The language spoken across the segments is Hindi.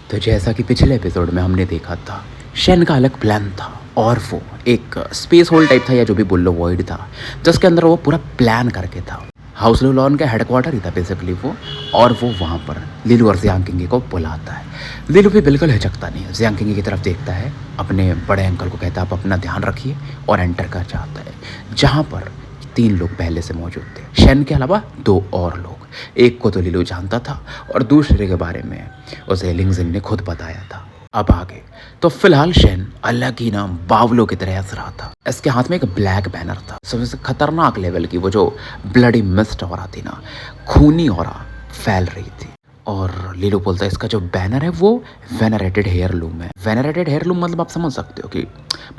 तो जैसा कि पिछले एपिसोड में हमने देखा था, शेन का अलग प्लान था और वो एक स्पेस होल टाइप था या जो भी बोल लो वॉइड था, जिसके अंदर वो पूरा प्लान करके था। हाउस लूलॉन का हेडक्वार्टर ही था बेसिकली वो, और वो वहाँ पर लिलू और जियांग किंग को बुलाता है। लिलू भी बिल्कुल हिचकता नहीं है, जियांग किंग की तरफ देखता है, अपने बड़े अंकल को कहता है आप अपना ध्यान रखिए और एंटर कर जाता है, जहाँ पर 3 लोग पहले से मौजूद थे, शेन के अलावा 2 और लोग। एक को तो लिलू जानता था और दूसरे के बारे में उसे लिंगजिंग ने खुद बताया था। अब आगे तो फिलहाल शेन अलग ही नाम बावलों की तरह हंस रहा था। इसके हाथ में एक ब्लैक बैनर था, सबसे खतरनाक लेवल की, वो जो ब्लडी मिस्ट हो रहा थी ना, खूनी हो रहा फैल रही थी। और लीलू बोलता है इसका जो बैनर है वो वेनरेटेड हेयरलूम है। वेनरेटेड हेयरलूम मतलब आप समझ सकते हो कि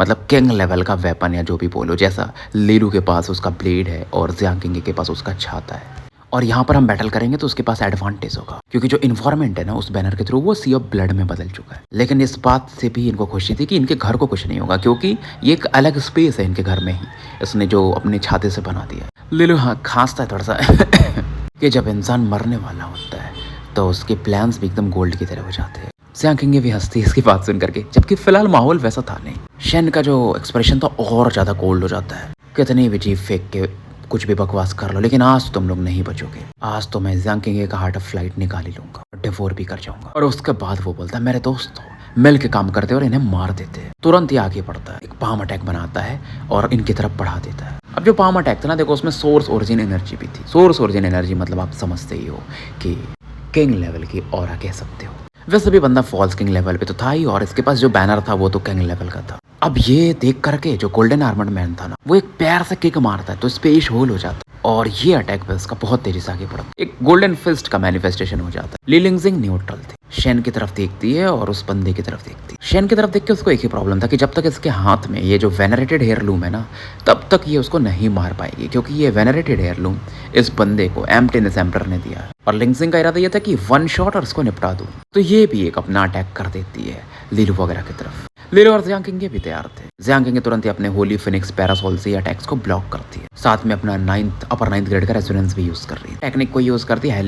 मतलब किंग लेवल का वेपन या जो भी बोलो, जैसा लीलू के पास उसका ब्लेड है और जियांग किंग के पास उसका छाता है। और यहाँ पर हम बैटल करेंगे तो उसके पास एडवांटेज होगा, क्योंकि जो इन्वायरमेंट है ना उस बैनर के थ्रू वो सी ऑफ ब्लड में बदल चुका है। लेकिन इस बात से भी इनको खुशी थी कि इनके घर को कुछ नहीं होगा, क्योंकि ये एक अलग स्पेस है इनके घर में ही, इसने जो अपने छाते से बना दिया। लिलू हाँ खांसता है थोड़ा सा कि जब इंसान मरने वाला होता है तो उसके प्लान्स भी एकदम गोल्ड की तरह हो जाते हैं। जियांग किंग भी हंसती है इसकी बात सुन करके, जबकि फिलहाल माहौल वैसा था नहीं। शेन का जो एक्सप्रेशन था और ज़्यादा कोल्ड हो जाता है। कितनी भी जीप फेंक के कुछ भी बकवास कर लो, लेकिन आज तुम लोग नहीं बचोगे। आज तो मैं जियांग किंग का हार्ट ऑफ फ्लाइट निकाल ही लूंगा और डिवोर भी कर जाऊंगा। और उसके बाद वो बोलता है मेरे दोस्त मिल के काम करते और इन्हें मार देते हैं। तुरंत ही आगे बढ़ता है, एक पाम अटैक बनाता है और इनकी तरफ बढ़ा देता है। अब जो पाम अटैक था ना, देखो उसमें सोर्स ओरिजिन एनर्जी भी थी। सोर्स ओरिजिन एनर्जी मतलब आप समझते ही हो कि किंग लेवल की ऑरा कह सकते हो। वैसे भी बंदा फॉल्स किंग लेवल पे तो था ही, और इसके पास जो बैनर था वो तो किंग लेवल का था। अब ये देख करके जो गोल्डन आर्मर्ड मैन था ना, वो एक पैर से किक मारता है तो स्पेस होल हो जाता है और ये अटैक पे उसका बहुत तेजी से आगे बढ़ता है। एक गोल्डन फिस्ट का मैनिफेस्टेशन हो जाता है। ली लिंगजिंग न्यूट्रल थी, शेन की तरफ देखती है और उस बंदे की तरफ देखती है। शेन की तरफ देख के उसको एक ही प्रॉब्लम था कि जब तक इसके हाथ में ये जो वेनरेटेड हेयरलूम है ना, तब तक ये उसको नहीं मार पाएगी, क्योंकि ये वेनरेटेड हेयरलूम इस बंदे को एम्प्टीनेस एम्परर ने दिया है और लिंगजिंग का इरादा ये था कि 1 शॉट और इसको निपटा दूं। तो ये भी एक अपना अटैक कर देती है लीलू वगैरह की तरफ। लीलू और जियांग किंग भी तैयार थे। जियांग किंग तुरंत ही अपने होली फिनिक्स पैरासोल से अटैक्स को ब्लॉक करती है, साथ में अपना अपर 9th ग्रेड का रेजोनेंस भी यूज कर रही है। टेक्निक को यूज करती है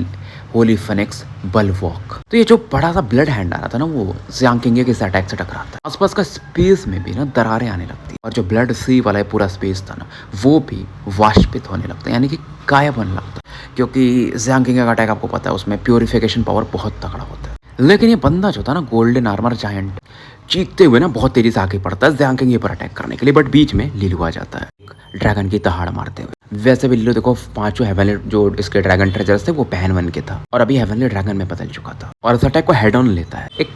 होली फिनिक्स बलवॉक। तो ये जो बड़ा सा ब्लड हैंड आ रहा था ना, वो जियांग किंग के इस अटैक से टकराता है। आसपास का स्पेस में भी ना दरारें आने लगती है और जो ब्लड सी वाला पूरा स्पेस था ना, वो भी वाष्पित होने लगता है, यानी कि गायब होने लगता है। क्योंकि जियांग किंग का अटैक आपको पता है उसमें प्योरिफिकेशन पावर बहुत तगड़ा होता है। लेकिन ये बंदा जो था ना गोल्डन आर्मर जायंट, चीखते हुए ना बहुत तेजी से आगे बढ़ता है जियांग किंग पर अटैक करने के लिए, बट बीच में लीलू आ जाता है ड्रैगन की दहाड़ मारते हुए। वैसे भी लीलू देखो 5 हेवनली जो इसके ड्रैगन ट्रेजर्स थे वो पहन बन के था और अभी हेवनली ड्रैगन में बदल चुका था, और इस अटैक को हेड ऑन लेता है, एक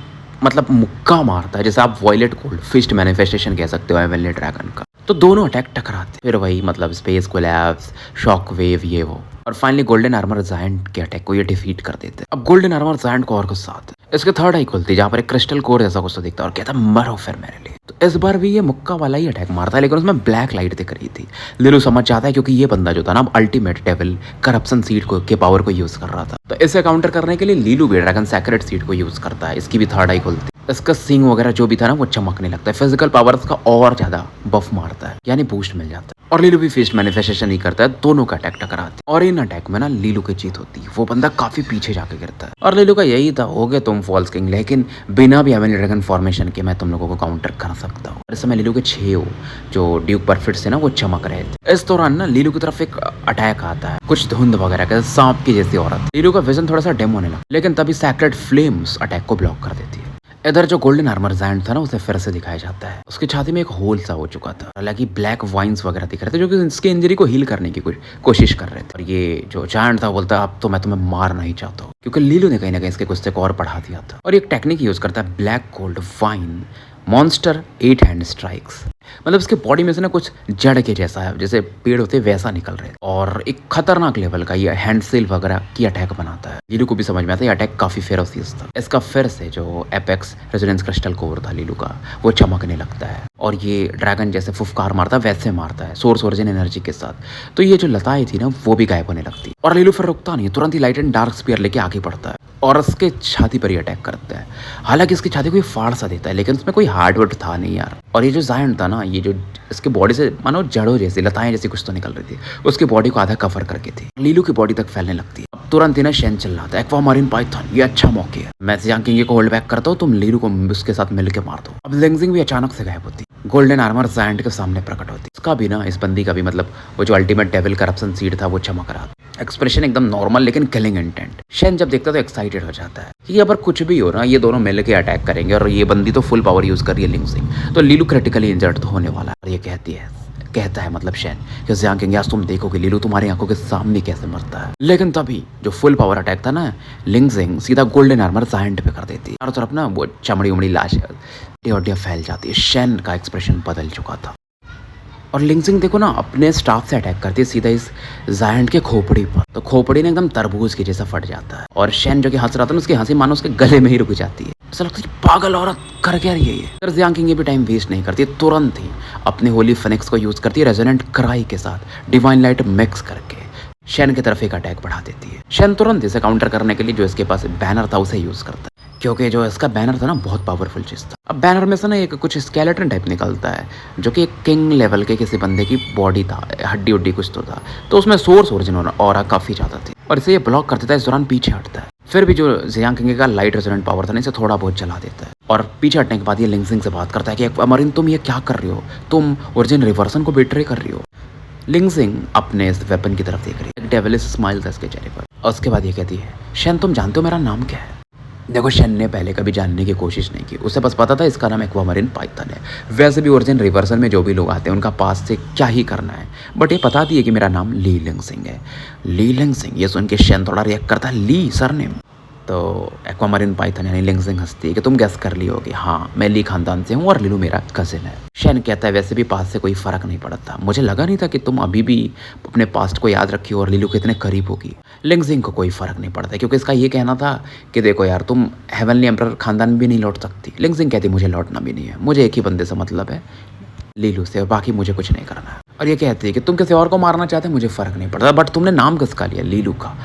मतलब मुक्का मारता है, जैसे आप वॉयलेट गोल्ड फिस्ट मैनिफेस्टेशन कह सकते हो हेवनली ड्रैगन का। तो दोनों अटैक टकराते, फिर वही मतलब स्पेस कोलैप्स, शॉक वेव, ये वो, और फाइनली गोल्डन आर्मर जायंट के अटैक को ये डिफीट कर देते। अब गोल्डन आर्मर जायंट को और कुछ साथ इसके थर्ड आई खुलती, जहाँ पर एक क्रिस्टल कोर जैसा कुछ तो दिखता है और कहता मरो फिर मेरे लिए। तो इस बार भी ये मुक्का वाला ही अटैक मारता है, लेकिन उसमें ब्लैक लाइट दिख रही थी। लिलू समझ जाता है क्योंकि ये बंदा जो था ना अल्टीमेट डेविल करप्शन सीड को के पावर को यूज कर रहा था। तो इसे काउंटर करने के लिए लीलू भी ड्रैगन सैक्रेड सीड को यूज करता है। इसकी भी थर्ड आई खुलती, इसका सिंग वगैरह जो भी था ना वो चमकने लगता है, फिजिकल पावर का और ज्यादा बफ मारता है, यानी बूस्ट मिल जाता है। और लीलू भी फिस्ट मैनिफेस्टेशन ही करता है, दोनों का अटैक टकराते हैं और इन अटैक में ना लीलू की जीत होती है। वो बंदा काफी पीछे जाके गिरता है और लीलू का यही था, हो गए तुम फॉल्स किंग, लेकिन बिना भी हेवनली ड्रैगन फॉर्मेशन के मैं तुम लोगों को काउंटर कर सकता हूँ। इस समय लीलू के 6 जो ड्यूक परफिट से ना वो चमक रहे थे। इस दौरान ना लीलू की तरफ एक अटैक आता है, कुछ धुंध वगैरह के सांप की जैसी औरत। लीलू का विजन थोड़ा सा डिम होने लगा, लेकिन तभी सैक्रेड फ्लेम्स अटैक को ब्लॉक कर देती है। इधर जो गोल्डन आर्मर जायंट था ना उसे फिर से दिखाया जाता है, उसकी छाती में एक होल सा हो चुका था, हालांकि ब्लैक वाइन्स वगैरह दिख रहे थे जो कि इसके इंजरी को हील करने की कोशिश कर रहे थे। और ये जो जायंट था बोलता अब तो मैं तुम्हें मार नहीं चाहता हूँ, क्योंकि लीलू ने कहीं ना कहीं इसके गुस्से को और बढ़ा दिया था। और एक टेक्निक यूज करता है black gold wine monster 8 hand strikes, मतलब इसके बॉडी में से ना कुछ जड़ के जैसा है, जैसे पेड़ होते वैसा निकल रहे, और एक खतरनाक लेवल का ये हैंड सेल वगैरह की अटैक बनाता है। लीलू को भी समझ में आता है ये अटैक काफी फेरोसियस था। इसका फिर से जो एपेक्स रेजोनेंस क्रिस्टल कोर था लीलू का, वो चमकने लगता है और ये ड्रैगन जैसे फुफकार मारता है वैसे मारता है, सोर्स ओरिजिन एनर्जी के साथ। तो ये जो लताएं थी ना वो भी गायब होने लगती और लीलू फिर रुकता नहीं, तुरंत ही लाइट एंड डार्क स्पीयर लेके आगे बढ़ता है और उसके छाती पर ही अटैक करता है। हालांकि इसकी छाती को फाड़ सा देता है, लेकिन उसमें कोई हार्डवर्ड था नहीं यार। और ये जो जायंट था ना, ये जो इसके बॉडी से मानो जड़ों जैसी लताएं जैसी कुछ तो निकल रही थी, उसकी बॉडी को आधा कवर करके थी, लीलू की बॉडी तक फैलने लगती है। तुरंत ही ना शेन चिल्लाता है, एक्वामारीन पाइथन, ये अच्छा मौके है। मैं जियांग किंग को होल्ड बैक करता हूँ, तुम लीलू को उसके साथ मिलकर मार दो। अब लिंगजिंग भी अचानक से गायब होती, गोल्डन आर्मर जायंट के सामने प्रकट होती। इसका भी ना, इस बंदी का भी मतलब वो जो अल्टीमेट डेविल करप्शन सीड था वो चमक रहा था। एक्सप्रेशन एकदम नॉर्मल लेकिन किलिंग इंटेंट। शेन जब देखता तो एक्साइटेड हो जाता है कि अगर कुछ भी हो ना, ये दोनों मिल के अटैक करेंगे और ये बंदी तो फुल पावर यूज कर रही है लिंगजिंग, तो लीलू क्रिटिकली इंजर्ड तो होने वाला है। और ये कहता है मतलब शेन कि जियांग किंग, आज तुम देखोगे लीलू तुम्हारी आंखों के सामने कैसे मरता है। लेकिन तभी जो फुल पावर अटैक था ना, लिंगजिंग सीधा गोल्डन आर्मर जायंट पे कर देती है। चारों तरफ ना वो चमड़ी उमड़ी लाश फैल जाती है। शेन का एक्सप्रेशन बदल चुका था और लिंगजिंग देखो ना अपने स्टाफ से अटैक करती है सीधा इस जायंट के खोपड़ी पर। तो खोपड़ी ने एकदम तरबूज की जैसा फट जाता है और शेन जो कि हंस रहा था ना, उसकी हंसी मानो उसके गले में ही रुक जाती है। ऐसा लगता है पागल औरत कर क्या रही है ये। जियांग किंग भी टाइम वेस्ट नहीं करती, तुरंत ही अपने होली फिनिक्स को यूज करती है रेजोनेंट क्राई के साथ डिवाइन लाइट मिक्स करके शेन की तरफ एक अटैक बढ़ा देती है। शेन तुरंत इसे काउंटर करने के लिए जो इसके पास बैनर था उसे यूज करता है, क्योंकि जो इसका बैनर था ना बहुत पावरफुल चीज था। अब बैनर में से ना एक कुछ स्केलेटन टाइप निकलता है जो कि एक किंग लेवल के किसी बंदे की बॉडी था, हड्डी उड्डी कुछ तो था। तो उसमें सोर्स ओरिजिन और काफी ज्यादा थी और इसे ये ब्लॉक कर देता है, इस दौरान पीछे हटता है। फिर भी जो जियांग किंग का लाइट रेजोनेंट पावर था ना, इसे थोड़ा बहुत जला देता है और पीछे हटने के बाद ये लिंगजिंग से बात करता है कि एक्वामारीन तुम ये क्या कर रही हो, तुम ओरिजिन रिवर्सन को बिट्रे कर रही हो। लिंगजिंग अपने इस वेपन की तरफ देख रही है, एक डेविलिश स्माइल था इसके चेहरे पर और उसके बाद ये कहती है, शेन तुम जानते हो मेरा नाम क्या है। देखो शेन ने पहले कभी जानने की कोशिश नहीं की, उसे बस पता था इसका नाम एक्वामारीन पाइथन है। वैसे भी ओरिजिन रिवर्सल में जो भी लोग आते हैं उनका पास से क्या ही करना है, बट ये पता दी है कि मेरा नाम ली लिंगजिंग है। ली लिंगजिंग ये सुन के शेन थोड़ा रिएक्ट करता है, ली सरनेम। तो एक्वामारीन पाइथन यानी लिंगजिंग हंसती है कि तुम गैस कर ली होगी, हाँ मैं ली खानदान से हूँ और लीलू मेरा कजिन है। शेन कहता है वैसे भी पास से कोई फर्क नहीं पड़ता, मुझे लगा नहीं था कि तुम अभी भी अपने पास्ट को याद रखी हो और लीलू के इतने करीब होगी। लिंगजिंग को कोई फर्क नहीं पड़ता क्योंकि इसका ये कहना था कि देखो यार तुम हेवनली एम्परर खानदान भी नहीं लौट सकती। लिंगजिंग कहती मुझे लौटना भी नहीं है, मुझे एक ही बंदे से मतलब है, लीलू से, बाकी मुझे कुछ नहीं करना है। और ये कहती है कि तुम किसी और को मारना चाहते मुझे फर्क नहीं पड़ता, बट तुमने नाम किसका लिया, लीलू का,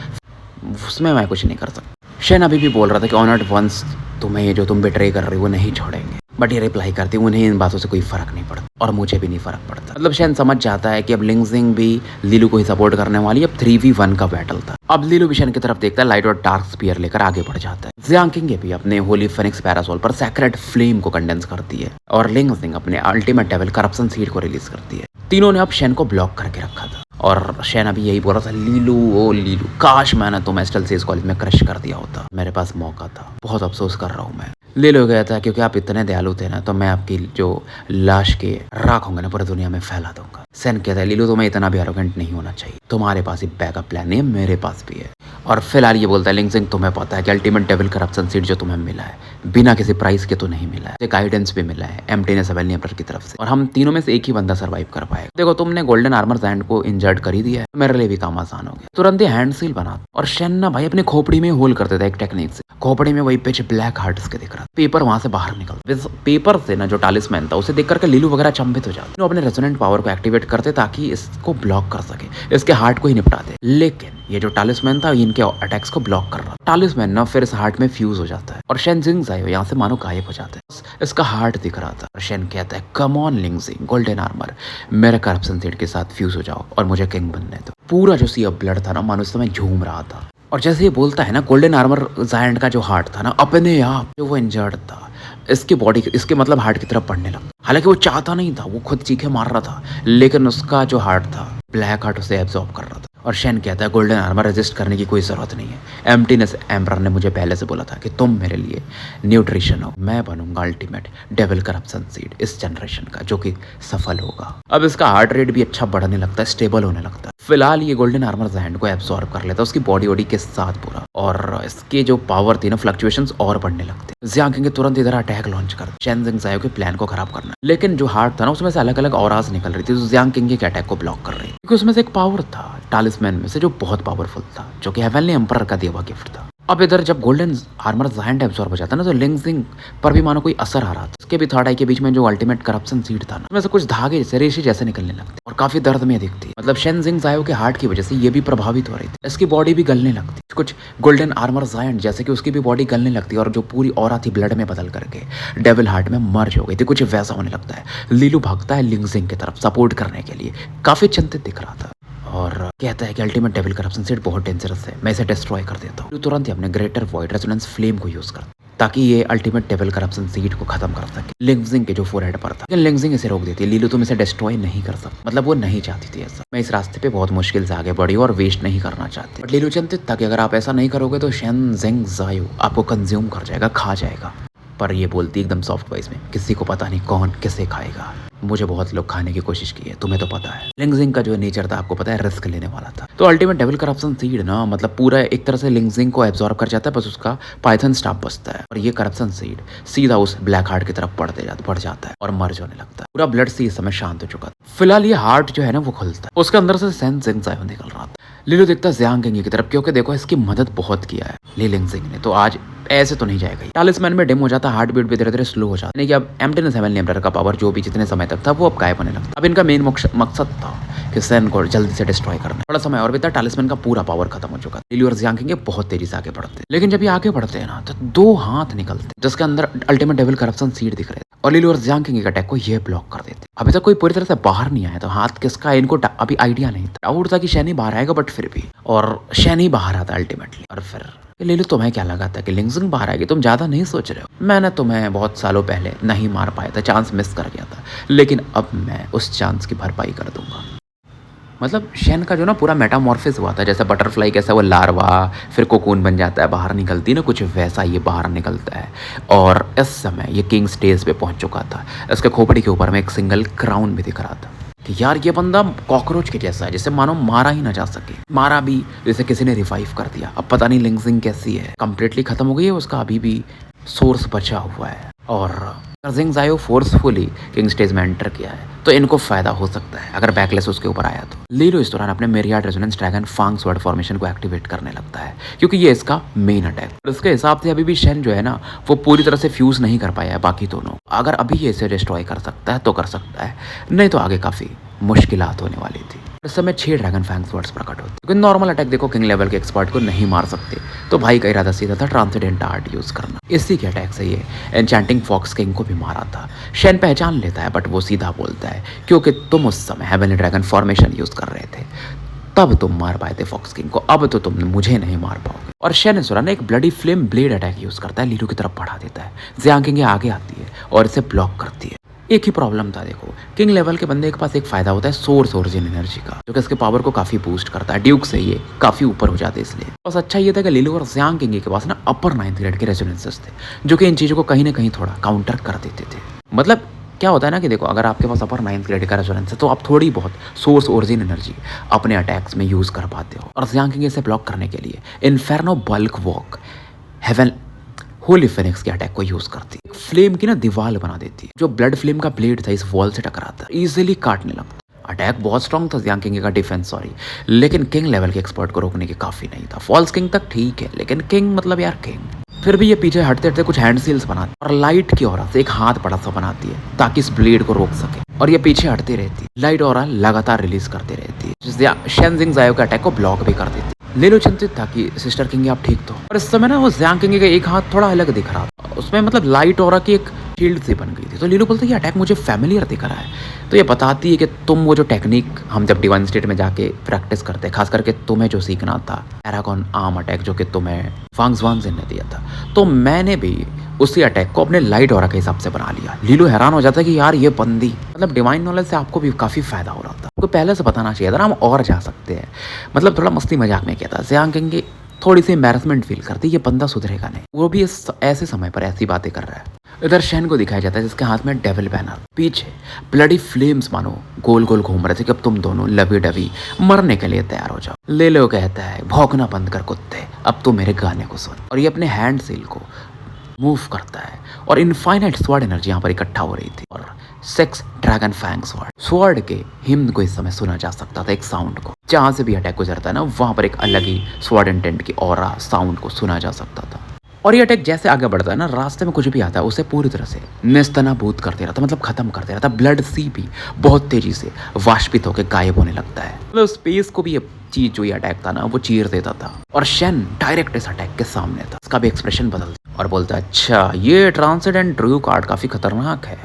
उसमें मैं कुछ नहीं कर सकता। शेन अभी भी बोल रहा था कि ऑनर्ड वंस तुम्हें ये जो तुम बिट्रे कर रहे हो वो नहीं छोड़ेंगे, बट ये रिप्लाई करती उन्हें इन बातों से कोई फर्क नहीं पड़ता और मुझे भी नहीं फर्क पड़ता। मतलब शेन समझ जाता है कि अब लिंगजिंग भी लीलू को ही सपोर्ट करने वाली, अब 3v1 का बैटल था। अब लीलू भी शेन की तरफ देखता है, लाइट और डार्क स्पीयर लेकर आगे बढ़ जाता है। जियांग किंग भी अपने होली फिनिक्स पैरासोल पर सैक्रेड फ्लेम को कंडेंस करती है और लिंगजिंग अपने अल्टीमेट डेविल करप्शन सीड को रिलीज करती है। तीनों ने अब शेन को ब्लॉक करके रखा था और शेन अभी यही बोल रहा था, लीलू ओ लीलू, काश मैंने तुम एस्टल से इस कॉलेज में क्रश कर दिया होता, मेरे पास मौका था, बहुत अफसोस कर रहा हूँ मैं। लीलू गया था क्योंकि आप इतने दयालु थे ना, तो मैं आपकी जो लाश के राख होंगे ना पूरी दुनिया में फैला दूंगा। शेन कहता है लीलू तुम्हें इतना भी एरोगेंट नहीं होना चाहिए, तुम्हारे पास ही बैकअप प्लान नहीं है, मेरे पास भी है। और फिलहाल ये बोलता है लिंगजिंग तुम्हें पता है कि अल्टीमेट डेविल करप्शन सीड जो तुम्हें मिला है बिना किसी प्राइस के तो नहीं मिला है, गाइडेंस भी मिला है एम्प्टीनेस हेवनली एम्परर की तरफ से, और हम तीनों में से एक ही बंदा सर्वाइव कर पाएगा। देखो तुमने गोल्डन आर्मर जायंट को इंजर्ड कर ही दिया है, मेरे लिए भी काम आसान हो गया। तुरंत ही हैंड सील बना और शेन ना भाई अपने खोपड़ी में होल कर देता है एक टेक्निक से। खोपड़ी में वही पिच ब्लैक हार्ट्स के दिख रहा, पेपर वहां से बाहर निकल, पेपर से ना जो टालिस्मैन था उसे देख करके लीलू वगैरह अचंभित हो जाते, अपने रेजोनेंट पावर को एक्टिवेट करते ताकि इसको ब्लॉक कर सके, इसके हार्ट को ही निपटा दे। लेकिन ये जो टालिस्मैन था इनके अटैक्स को ब्लॉक कर रहा, टालिस्मैन ना फिर इस हार्ट में फ्यूज हो जाता है और शेन जिंगजाई यहाँ से मानो गायब हो जाता है, इसका हार्ट दिख रहा था। शेन कहता है कम ऑन लिंगजिंग, गोल्डन आर्मर मेरे करप्शन सीड के साथ फ्यूज हो जाओ और मुझे किंग बनने दो। पूरा जो सी ऑफ ब्लड था ना मानो उस समय झूम रहा था और जैसे ये बोलता है ना, गोल्डन आर्मर जायंट का जो हार्ट था ना अपने आप जो वो इंजर्ड था इसकी बॉडी, इसके मतलब हार्ट की तरफ बढ़ने लगा। हालांकि वो चाहता नहीं था, वो खुद चीखे मार रहा था, लेकिन उसका जो हार्ट था ब्लैक हार्ट उसे एब्जॉर्ब कर रहा था। और शेन कहता है गोल्डन आर्मर रेजिस्ट करने की कोई जरूरत नहीं है, एम्प्टीनेस एम्परर ने मुझे पहले से बोला था कि तुम मेरे लिए न्यूट्रिशन हो, मैं बनूंगा अल्टीमेट डेविल करप्शन सीड इस जनरेशन का जो कि सफल होगा। अब इसका हार्ट रेट भी अच्छा बढ़ने लगता है, स्टेबल होने लगता है। फिलहाल ये गोल्डन आर्मर जायंट को एब्सॉर्ब कर लेता है उसकी बॉडी के साथ पूरा, और इसके जो पावर थी ना फ्लक्चुएशंस और बढ़ने लगते। जियांग किंग तुरंत इधर अटैक लॉन्च कर शेन जिंगजाई के प्लान को खराब करना, लेकिन जो हार्ट था ना उसमें से अलग अलग ऑराज निकल रही थी जो जियांग किंग के अटैक को ब्लॉक कर रही थी, क्योंकि उसमें से एक पावर था टालिस्मैन में से जो बहुत पावरफुल था, जो कि हेवनली एम्परर का दिया हुआ गिफ्ट था। अब इधर जब गोल्डन आर्मर जायंट एब्सॉर्ब हो जाता ना तो लिंगजिंग पर भी मानो कोई असर आ रहा था। उसके भी थर्ड आई के बीच में जो अल्टीमेट करप्शन सीड था ना उसमें से कुछ धागे जैसे रेशे जैसे निकलने लगते और काफी दर्द में दिखती। मतलब शेन जिंगजाई के हार्ट की वजह से ये भी प्रभावित हो रही थी, इसकी बॉडी भी गलने लगती। कुछ गोल्डन आर्मर जायंट जैसे कि उसकी भी बॉडी गलने लगती और जो पूरी ऑरा थी ब्लड में बदल करके डेविल हार्ट में मर्ज हो गई थी, कुछ वैसा होने लगता है। लीलू भागता है लिंगजिंग की तरफ सपोर्ट करने के लिए, काफी चिंतित दिख रहा था और कहता है कि अल्टीमेट डेविल करप्शन सीड बहुत डेंजरस है, मैं इसे डिस्ट्रॉय कर देता हूँ। तुरंत ही अपने ग्रेटर वॉइड रेजोनेंस फ्लेम को यूज करता ताकि ये अल्टीमेट डेविल करप्शन सीड को खत्म कर सके लिंगजिंग के जो फोरहेड पर था। लेकिन लिंगजिंग इसे रोक देती है, लीलू तुम इसे डिस्ट्रॉय नहीं कर सकते। मतलब वो नहीं चाहती थी ऐसा। मैं इस रास्ते पे बहुत मुश्किल से आगे बढ़ी और वेस्ट नहीं करना चाहती। बट लीलू चिंतित था कि अगर आप ऐसा नहीं करोगे तो शेन जेंग जायो आपको कंज्यूम कर जाएगा, खा जाएगा। पर ये बोलती एकदम सॉफ्ट वॉइस में, किसी को पता नहीं कौन किसे खाएगा। मुझे बहुत लोग खाने की कोशिश की है, तुम्हें तो पता है। लिंगजिंग का जो नेचर था आपको पता है, रिस्क लेने वाला था। तो अल्टीमेट डेविल करप्शन सीड ना मतलब पूरा एक तरह से लिंगजिंग को एब्जॉर्ब कर जाता है, बस उसका पाइथन स्टाफ बचता है और ये करप्शन सीड सीधा उस ब्लैक हार्ट की तरफ बढ़ जाता है और मर्ज होने लगता है। पूरा ब्लड सी इस समय शांत हो चुका था। फिलहाल ये हार्ट जो है ना वो खुलता है, उसके अंदर से सेन जिंग जायो निकल रहा था। लीलू देखता जियांग किंग की तरफ, क्योंकि देखो इसकी मदद बहुत किया है ली लिंगजिंग ने, तो आज ऐसे तो नहीं जाएगा। टालिस्मैन में डिम हो जाता, हार्ट बीट भी धीरे धीरे स्लो हो जाता है। अब एम्प्टीनेस हेवन एम्परर का पावर जो भी जितने समय तक था वो अब गायब होने लगता। अब इनका मेन मकसद था कि सेन को जल्दी से डिस्ट्रॉय करना। थोड़ा समय और बीता, टालिस्मैन का पूरा पावर खत्म हो चुका था। लीलू और जियांग किंग बहुत तेजी से आगे बढ़ते, लेकिन जब ये आगे बढ़ते हैं ना तो दो हाथ निकलते जिसके अंदर अल्टीमेट डेविल करप्शन सीड दिख रहे थे और लीलू और जियांग किंग के अटैक को ये ब्लॉक कर देते। अभी तक कोई पूरी तरह से बाहर नहीं आया, तो हाथ किसका है इनको अभी आइडिया नहीं था। डाउट था कि शैनी बाहर आएगा, बट फिर भी और शैनी बाहर आता अल्टीमेटली। और फिर लीलू तुम्हें क्या लगा था कि लिंगजिंग बाहर आएगी? तुम ज्यादा नहीं सोच रहे हो। मैंने तुम्हें बहुत सालों पहले नहीं मार पाया था, चांस मिस कर गया था, लेकिन अब मैं उस चांस की भरपाई कर दूंगा। मतलब शेन का जो ना पूरा मेटामॉर्फिस हुआ था, जैसे बटरफ्लाई कैसा वो लार्वा फिर कोकून बन जाता है, बाहर निकलती है ना, कुछ वैसा ये बाहर निकलता है। और इस समय ये किंग स्टेज पे पहुंच चुका था। इसके खोपड़ी के ऊपर में एक सिंगल क्राउन भी दिख रहा था कि यार ये बंदा कॉकरोच के जैसा है, जिसे मानो मारा ही ना जा सके। मारा भी जैसे किसी ने रिवाइव कर दिया। अब पता नहीं लिंगजिंग कैसी है, कंप्लीटली खत्म हो गई है, उसका अभी भी सोर्स बचा हुआ है। और जिंग जायो फोर्सफुली किंग स्टेज में एंटर किया है, तो इनको फायदा हो सकता है अगर बैकलेस उसके ऊपर आया तो। लीलू इस दौरान अपने मेरियाड रेजोनेंस ड्रैगन फांग स्वॉर्ड फॉर्मेशन को एक्टिवेट करने लगता है, क्योंकि ये इसका मेन अटैक। और उसके हिसाब से अभी भी शेन जो है ना वो पूरी तरह से फ्यूज नहीं कर पाया है बाकी दोनों। अगर अभी ये इसे डिस्ट्रॉय कर सकता है तो कर सकता है, नहीं तो आगे काफी मुश्किलात होने वाली थी। इस समय 6 ड्रैगन फैंग स्वर्ड्स प्रकट होते, क्योंकि नॉर्मल अटैक देखो किंग लेवल के एक्सपर्ट को नहीं मार सकते, तो भाई का इरादा सीधा था ट्रांसेंडेंट आर्ट यूज करना। इसी के अटैक से ये एन्चेंटिंग फॉक्स किंग को भी मारा था। शेन पहचान लेता है, बट वो सीधा बोलता है क्योंकि तुम उस समय हेवनली ड्रैगन फॉर्मेशन यूज कर रहे थे, तब तुम मार पाए थे फॉक्स किंग को, अब तो तुम मुझे नहीं मार पाओगे। और शेन इस दौरान एक bloody flame blade attack use करता है, लीलू की तरफ बढ़ा देता है। जियांग किंग आगे आती है और इसे ब्लॉक करती है। एक ही प्रॉब्लम था, देखो किंग लेवल के बंदे के पास एक फायदा होता है सोर्स ओरिजिन एनर्जी का, जो कि इसके पावर को काफी बूस्ट करता है। ड्यूक से ये काफी ऊपर हो जाते इसलिए। बस अच्छा ये था कि लीलू और जियांग किंग के पास ना अपर 9th ग्रेड के रेजोनेंसेस थे, जो कि इन चीजों को कहीं ना कहीं थोड़ा काउंटर कर देते थे। मतलब क्या होता है ना कि देखो अगर आपके पास अपर 9th ग्रेड का रेजोनेंस है तो आप थोड़ी बहुत सोर्स ओरिजिन एनर्जी अपने अटैक्स में यूज कर पाते हो। और जियांग किंग इसे ब्लॉक करने के लिए inferno bulk walk heaven holy phoenix के अटैक को यूज करती है। फ्लेम की ना दीवार बना देती है, जो ब्लड फ्लेम का ब्लेड था इस वॉल से टकराता, इजीली काटने लगता। अटैक बहुत स्ट्रॉन्ग था जियांग किंग का डिफेंस, लेकिन किंग लेवल के एक्सपर्ट को रोकने के काफी नहीं था। फॉल्स किंग तक ठीक है, लेकिन किंग मतलब यार किंग। फिर भी ये पीछे हटते हटते कुछ हैंड सील्स बनाती और लाइट की ओरा से एक हाथ बड़ा सा बनाती है ताकि इस ब्लेड को रोक सके, और ये पीछे हटती रहती है। लाइट ओरा लगातार रिलीज करती रहती है, जिससे शेन जिंग जायो के अटैक को ब्लॉक भी कर देती है। लीलू चिंतित था कि सिस्टर किंग आप ठीक तो, और इस समय ना वो जियांग किंग का एक हाथ थोड़ा अलग दिख रहा था, उसमें मतलब लाइट ओरा की एक शील्ड सी बन गई थी। तो लीलू बोलता है ये अटैक मुझे फैमिलियर दिख रहा है। तो ये बताती है कि तुम वो जो टेक्निक हम जब डिवाइन स्टेट में जाके प्रैक्टिस करते, खास करके तुम्हें जो सीखना था पैरागॉन आर्म अटैक जो कि तुम्हें फांग ज़ुआनजिन ने दिया था, तो मैंने भी उसी अटैक को अपने लाइट ऑरा के हिसाब से बना लिया। लीलू हैरान हो जाता है कि यार ये बंदी मतलब डिवाइन नॉलेज से आपको भी काफी फायदा हो रहा था, आपको पहले से बताना चाहिए था ना, हम और जा सकते हैं। मतलब थोड़ा मस्ती मजाक में किया था। जियांग किंग की थोड़ी सी एम्बैरसमेंट फील करती, ये बंदा सुधरेगा नहीं, वो भी इस ऐसे समय पर ऐसी बातें कर रहा है। इधर शेन को दिखाया जाता है जिसके हाथ में डेविल बैनर, पीछे ब्लडी फ्लेम्स मानो गोल गोल घूम रहे थे कि अब तुम दोनों लवी डवी मरने के लिए तैयार हो जाओ। ले लो कहता है भौंकना बंद कर कुत्ते, अब तो मेरे गाने को सुन। और ये अपने हैंड सील को मूव करता है और इनफाइनाइट स्वॉर्ड एनर्जी यहाँ पर इकट्ठा हो रही थी, और 6 ड्रैगन फैंग स्वॉर्ड के हिम्न को इस समय सुना जा सकता था, एक साउंड को। जहां से भी अटैक गुजरता है ना वहां पर एक अलग ही स्वॉर्ड इंटेंट की ऑरा साउंड को सुना जा सकता था। और ये अटैक जैसे आगे बढ़ता है ना, रास्ते में कुछ भी आता है उसे पूरी तरह से नेस्तनाबूद कर दे रहा था, मतलब खत्म कर दे रहा था। ब्लड सी भी बहुत तेजी से वाष्पित होकर गायब होने लगता है, मतलब स्पेस को भी ये चीज जो ये अटैक था ना वो चीर देता था। और शेन डायरेक्ट इस अटैक के सामने था, उसका भी एक्सप्रेशन बदल और बोलता है अच्छा ये ट्रांसेंडेंट ड्रू कार्ड काफी खतरनाक है,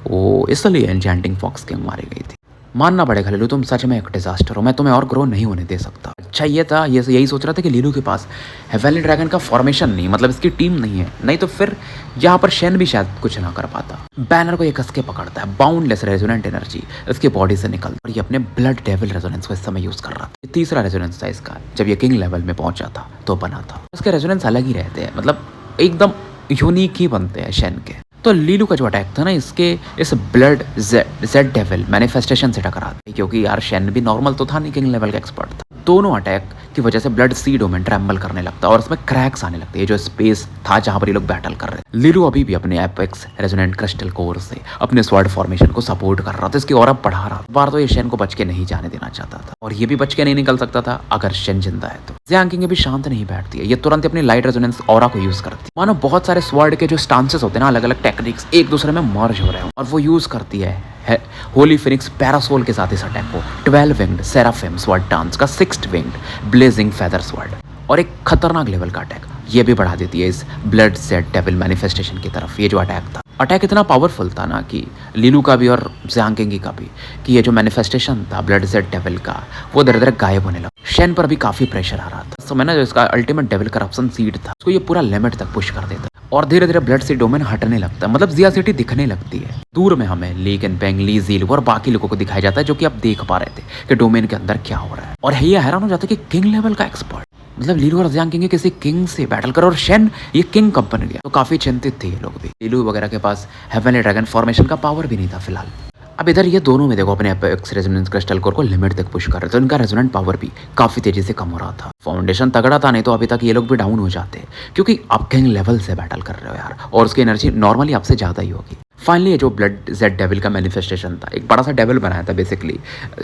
वो इसलिए एन्चेंटिंग फॉक्स किंग मारी गई थी। मानना पड़ेगा लीलू, तुम सच में एक डिजास्टर हो, मैं तुम्हें और ग्रो नहीं होने दे सकता। अच्छा ये था, ये यही सोच रहा था कि लीलू के पास हेवनली ड्रैगन का फॉर्मेशन नहीं, मतलब इसकी टीम नहीं है, नहीं तो फिर यहाँ पर शेन भी शायद कुछ ना कर पाता। बैनर को ये कस के पकड़ता है, बाउंडलेस रेजोनेंट एनर्जी इसके बॉडी से निकलती और ये अपने ब्लड डेविल रेजोनेंस को इस समय यूज कर रहा था। ये तीसरा रेजोनेंस था इसका, जब ये किंग लेवल में पहुंचा था तो बना था। इसके रेजोनेंस अलग ही रहते हैं, मतलब एकदम यूनिक ही बनते हैं शेन के। तो लीलू का जो अटैक था ना, इसके इस ब्लड जेड डेविल मैनिफेस्टेशन से टकरा था, क्योंकि यार शेन भी नॉर्मल तो था नहीं, किंग लेवल का एक्सपर्ट था। दोनों अटैक की वजह से ब्लड सी डोमेन ट्रैम्बल करने लगता और उसमें क्रैक्स आने लगते हैं, जो स्पेस था जहां पर ये लोग बैटल कर रहे थे। लीलू अभी भी अपने एपेक्स रेजोनेंट क्रिस्टल कोर से अपने स्वॉर्ड फॉर्मेशन को सपोर्ट कर रहा था, इसकी ऑरा बढ़ा रहा था। बार तो ये शेन को बच के नहीं जाने देना चाहता था, और ये भी बच के नहीं निकल सकता था अगर शेन जिंदा है तो। ज़ियांग किंग भी शांत नहीं बैठती है, ये तुरंत अपनी लाइट रेजोनेंस ऑरा को यूज करती है, मानो बहुत सारे स्वॉर्ड के जो स्टांसेस होते हैं ना, अलग अलग टेक्निक्स एक दूसरे में मर्ज हो रहे हैं, और वो यूज करती है होली फिनिक्स पैरासोल के साथ इस अटैक को 12 विंग्ड सेराफिम स्वॉर्ड डांस का 6 विंग्ड ब्लेजिंग फेदर स्वॉर्ड, और एक खतरनाक लेवल का अटैक ये भी बढ़ा देती है इस ब्लड सेट डेविल मैनिफेस्टेशन की तरफ। ये जो अटैक था, अटैक इतना पावरफुल था ना कि लीलू का भी और ज़ियांग किंग का भी, कि ये जो मैनिफेस्टेशन था ब्लड सेट डेविल का, वो धीरे धीरे गायब होने लगा। शेन पर भी काफी प्रेशर आ रहा था। इस समय ना जो इसका अल्टीमेट डेविल करप्शन सीड था, उसको ये पूरा लिमिट तक पुश कर देता और धीरे धीरे ब्लड से डोमेन हटने लगता है, मतलब जिया सिटी दिखने लगती है। दूर में हमें ली केन पेंग, ली ज़ील और बाकी लोगों को दिखाया जाता है, जो कि आप देख पा रहे थे कि डोमेन के अंदर क्या हो रहा है। और ये हैरान हो जाता है कि किंग लेवल का एक्सपर्ट, मतलब लीलू और ज़ियांग किंग किसी किंग से बैटल कर, और शेन ये किंग कब बन गया, तो काफी चिंतित थे ये लोग भी। लीलू वगैरह के पास हेवनली ड्रैगन फॉर्मेशन का पावर भी नहीं था फिलहाल। अब इधर ये दोनों में देखो अपने एपेक्स रेजोनेंस क्रिस्टल कोर को लिमिट तक पुश कर रहे थे, उनका रेजोनेंट पावर भी काफी तेजी से कम हो रहा था। फाउंडेशन तगड़ा था, नहीं तो अभी तक ये लोग भी डाउन हो जाते, क्योंकि आप किंग लेवल से बैटल कर रहे हो यार, और उसकी एनर्जी नॉर्मली आपसे ज्यादा ही होगी। फाइनली ये जो ब्लड जेड डेविल का मैनिफेस्टेशन था, एक बड़ा सा डेविल बनाया था बेसिकली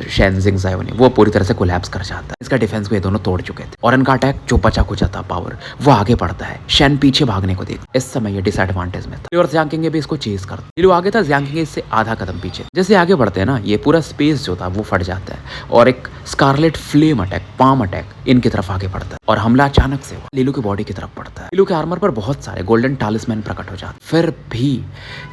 शेन जिंगजाओ ने, वो पूरी तरह से कोलैप्स कर जाता है। इसका डिफेंस को ये दोनों तोड़ चुके थे, और इनका अटैक जो बचा खुचा था पावर, वो आगे बढ़ता है। शेन पीछे भागने को देख, इस समय ये डिसएडवांटेज में था, और ज़ियांग किंग भी इसको चेज करता। लीलू आगे था, ज़ियांग किंग इससे आधा कदम पीछे। जैसे आगे बढ़ते हैं ना, ये पूरा स्पेस जो था वो फट जाता है, और एक scarlet flame attack, palm attack इनकी तरफ आगे बढ़ता है, और हमला अचानक से लीलू की बॉडी की तरफ पड़ता है। लीलू के आर्मर पर बहुत सारे गोल्डन टालिस्मैन प्रकट हो जाते, फिर भी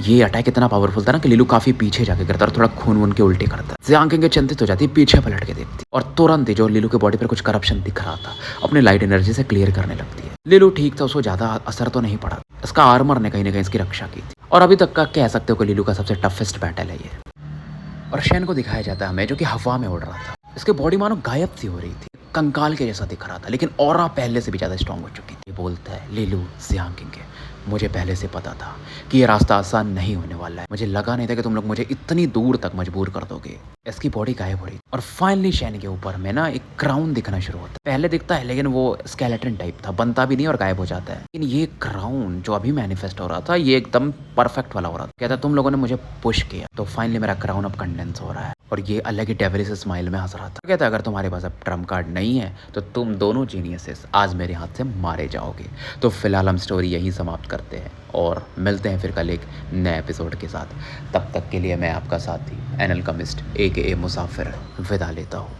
ये अटैक इतना पावरफुल था ना कि लीलू काफी पीछे जाके गिरता और थोड़ा खून वून के उल्टे करता है। ज़ियांग किंग चिंतित हो जाती है, पीछे पलट के देखती, और तुरंत ही जो लीलू के बॉडी पर कुछ करप्शन दिख रहा था, अपने लाइट एनर्जी से क्लियर करने लगती है। लीलू ठीक था, उसको ज्यादा असर तो नहीं पड़ा, इसका आर्मर ने कहीं ना कहीं इसकी रक्षा की थी, और अभी तक का कह सकते हो कि लीलू का सबसे टफेस्ट बैटल है ये। और शेन को दिखाया जाता है हमें, जो कि हवा में उड़ रहा था, इसकी बॉडी मानो गायब सी हो रही थी, कंकाल के जैसा दिख रहा था, लेकिन ऑरा पहले से भी ज्यादा स्ट्रांग हो चुकी थी। बोलता है लीलू ज़ियांग किंग के, मुझे पहले से पता था कि ये रास्ता आसान नहीं होने वाला है, मुझे लगा नहीं था कि तुम लोग मुझे इतनी दूर तक मजबूर कर दोगे। इसकी बॉडी गायब हो रही, और फाइनली शेन के ऊपर में ना एक क्राउन दिखना शुरू होता है। पहले दिखता है लेकिन वो स्केलेटन टाइप था, बनता भी नहीं और गायब हो जाता है। लेकिन ये क्राउन जो अभी मैनिफेस्ट हो रहा था, ये एकदम परफेक्ट वाला हो रहा था। कहता तुम लोगों ने मुझे पुश किया, तो फाइनली मेरा क्राउन अब कंडेंस हो रहा है, और ये अलग ही डेविलिश स्माइल में हंस रहा था। कहता अगर तुम्हारे पास अब ट्रम्प कार्ड नहीं है, तो तुम दोनों जीनियसेस आज मेरे हाथ से मारे जाओगे। तो फिलहाल हम स्टोरी यहीं समाप्त करते हैं, और मिलते हैं फिर कल एक नए एपिसोड के साथ। तब तक के लिए मैं आपका साथी एनल कमिस्ट AKA मुसाफिर विदा लेता हूँ।